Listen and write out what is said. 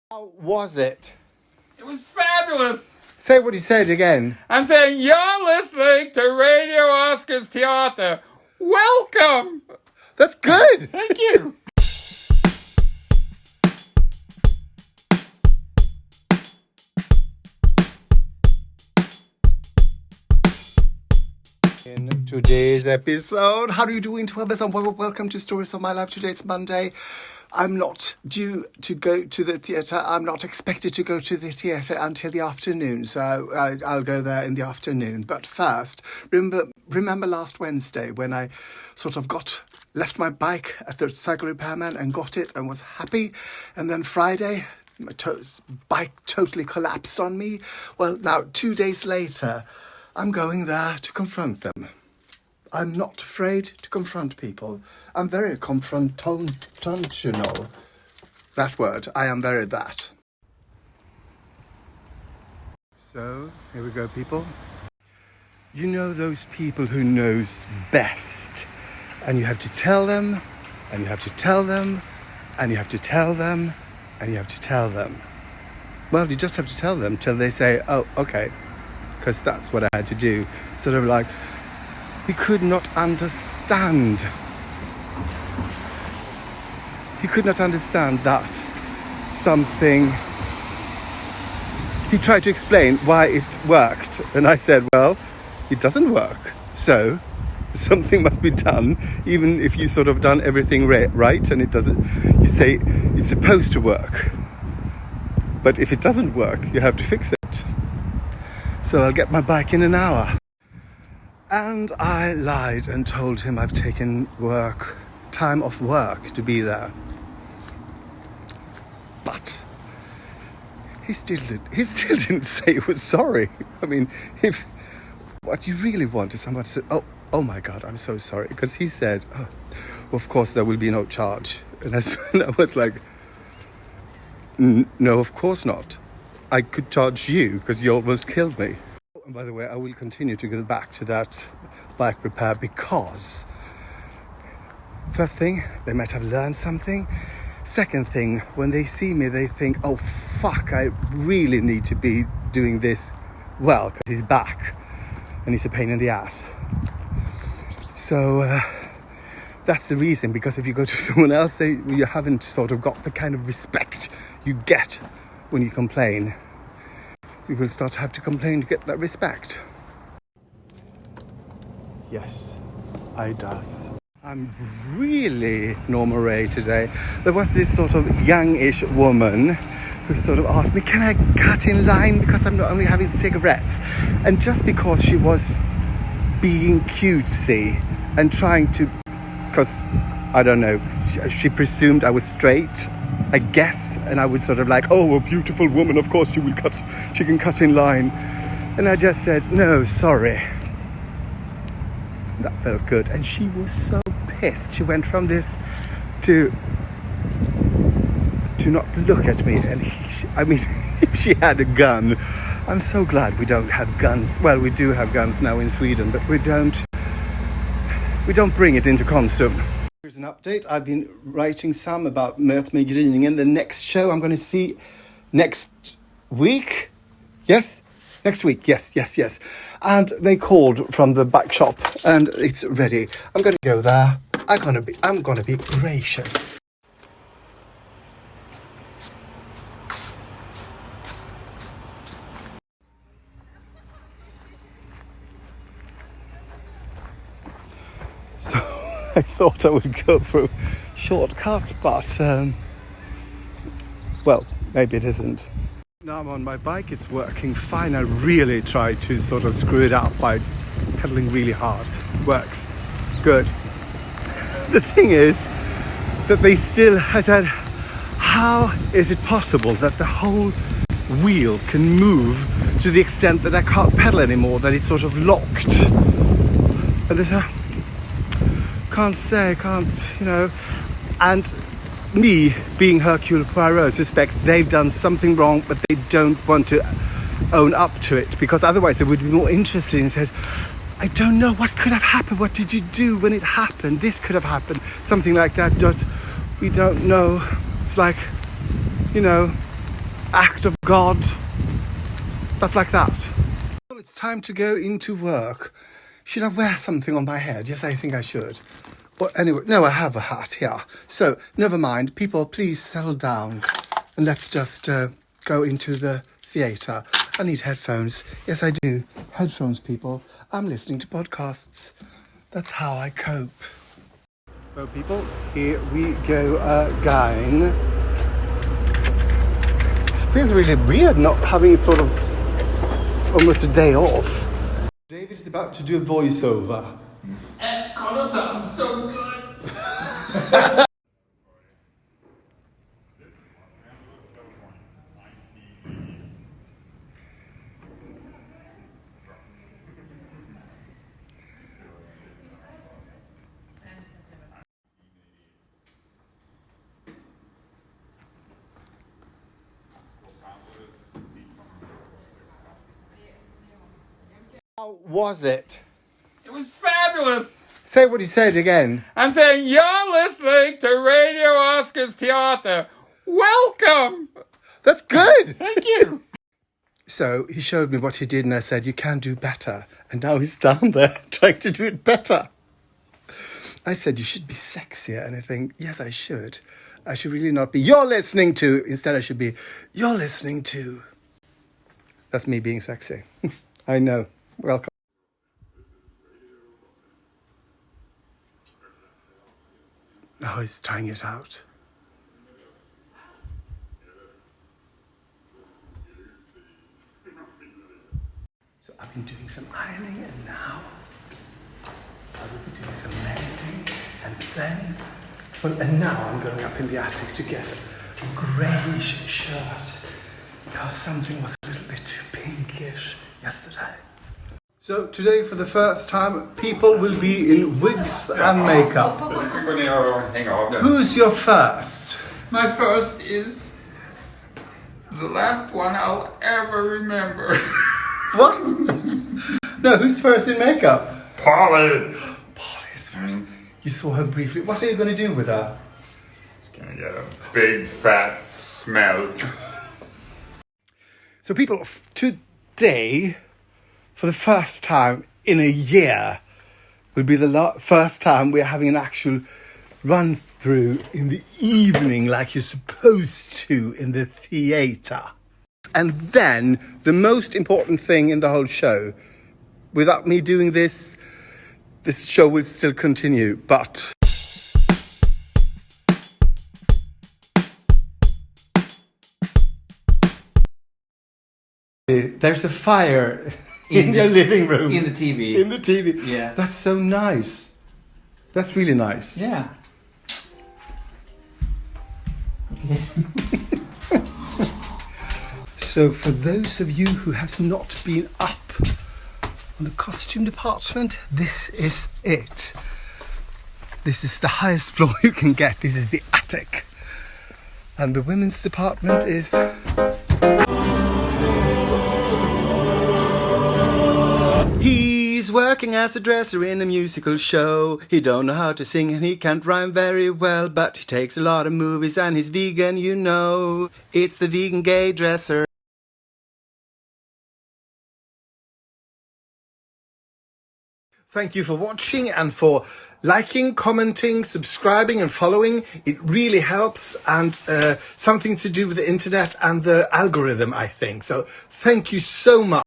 How was it? It was fabulous. Say what you said again. I'm saying you're listening to Radio Oscars Theater. Welcome. That's good. Thank you. In today's episode, how are you doing, Twibbers? And welcome to Stories of My Life. Today it's Monday. I'm not due to go to the theatre. I'm not expected to go to the theatre until the afternoon, so I'll go there in the afternoon. But first, remember last Wednesday when I sort of left my bike at the cycle repairman and got it and was happy, and then Friday my bike totally collapsed on me. Well, now 2 days later, I'm going there to confront them. I'm not afraid to confront people. I'm very confrontational. That word. I am very that. So, here we go, people. You know those people who knows best. And you have to tell them, and you have to tell them, and you have to tell them, and you have to tell them. Well, you just have to tell them till they say, oh, okay. Because that's what I had to do. Sort of like, he could not understand. He could not understand that something... He tried to explain why it worked. And I said, well, it doesn't work. So something must be done, even if you sort of done everything right. And it doesn't... You say it's supposed to work. But if it doesn't work, you have to fix it. So I'll get my bike in an hour. And I lied and told him I've taken time off work to be there. But he still didn't say he was sorry. I mean, if what you really want is somebody to say, oh my God, I'm so sorry. Because he said, well, of course there will be no charge. And I was like, no, of course not. I could charge you because you almost killed me. And by the way, I will continue to go back to that bike repair because first thing, they might have learned something. Second thing, when they see me, they think, oh fuck, I really need to be doing this well because he's back and he's a pain in the ass. So that's the reason, because if you go to someone else, you haven't sort of got the kind of respect you get when you complain. You will start to have to complain to get that respect. Yes, I does. I'm really normal Ray today. There was this sort of youngish woman who sort of asked me, can I cut in line because I'm not only having cigarettes? And just because she was being cutesy and trying to, because, I don't know, she presumed I was straight, I guess, and I would sort of like, oh, a beautiful woman, of course she can cut in line. And I just said, no, sorry. That felt good. And she was so pissed. She went from this to not look at me. And I mean, if she had a gun, I'm so glad we don't have guns. Well, we do have guns now in Sweden, but we don't bring it into Konsum. Here's an update. I've been writing some about Möt med gryningen, the next show I'm going to see next week. Yes? Next week. Yes. And they called from the back shop and it's ready. I'm going to go there. I'm going to be gracious. So I thought I would go for a shortcut, but, well, maybe it isn't. Now I'm on my bike, it's working fine. I really tried to sort of screw it up by pedaling really hard. Works. Good. The thing is that they still, I said, how is it possible that the whole wheel can move to the extent that I can't pedal anymore, that it's sort of locked? And there's can't, you know, and me being Hercule Poirot suspects they've done something wrong, but they don't want to own up to it, because otherwise they would be more interested and said, I don't know, what could have happened? What did you do when it happened? This could have happened. Something like that. We don't know. It's like, you know, act of God, stuff like that. Well, it's time to go into work. Should I wear something on my head? Yes, I think I should. But anyway, no, I have a hat here. So, never mind. People, please settle down. And let's just go into the theatre. I need headphones. Yes, I do. Headphones, people. I'm listening to podcasts. That's how I cope. So, people, here we go again. It feels really weird not having sort of almost a day off. David is about to do a voiceover. And Connor sounds so good. How was it? It was fabulous. Say what he said again. I'm saying you're listening to Radio Oscars Theater. Welcome. That's good. Thank you. So he showed me what he did and I said, you can do better. And now he's down there trying to do it better. I said, you should be sexier. And I think, yes, I should. I should really not be, you're listening to. Instead, I should be, you're listening to. That's me being sexy. I know. Welcome. Now he's trying it out. So I've been doing some ironing and now I will be doing some mending and then, well, and now I'm going up in the attic to get a greyish shirt because something was a little bit too pinkish yesterday. So today for the first time people will be in wigs and makeup. Who's your first? My first is the last one I'll ever remember. What? No, who's first in makeup? Polly. Polly's first. You saw her briefly. What are you going to do with her? It's gonna get a big fat smell. So people, today, for the first time in a year, will be the first time we're having an actual run through in the evening like you're supposed to in the theatre. And then the most important thing in the whole show, without me doing this show will still continue, but there's a fire in your living room. In the TV. In the TV. Yeah. That's so nice. That's really nice. Yeah. So for those of you who has not been up on the costume department, this is it. This is the highest floor you can get. This is the attic. And the women's department is... He's working as a dresser in a musical show. He don't know how to sing and he can't rhyme very well, but he takes a lot of movies and he's vegan, you know. It's the vegan gay dresser. Thank you for watching and for liking, commenting, subscribing and following. It really helps, and something to do with the internet and the algorithm, I think. So thank you so much.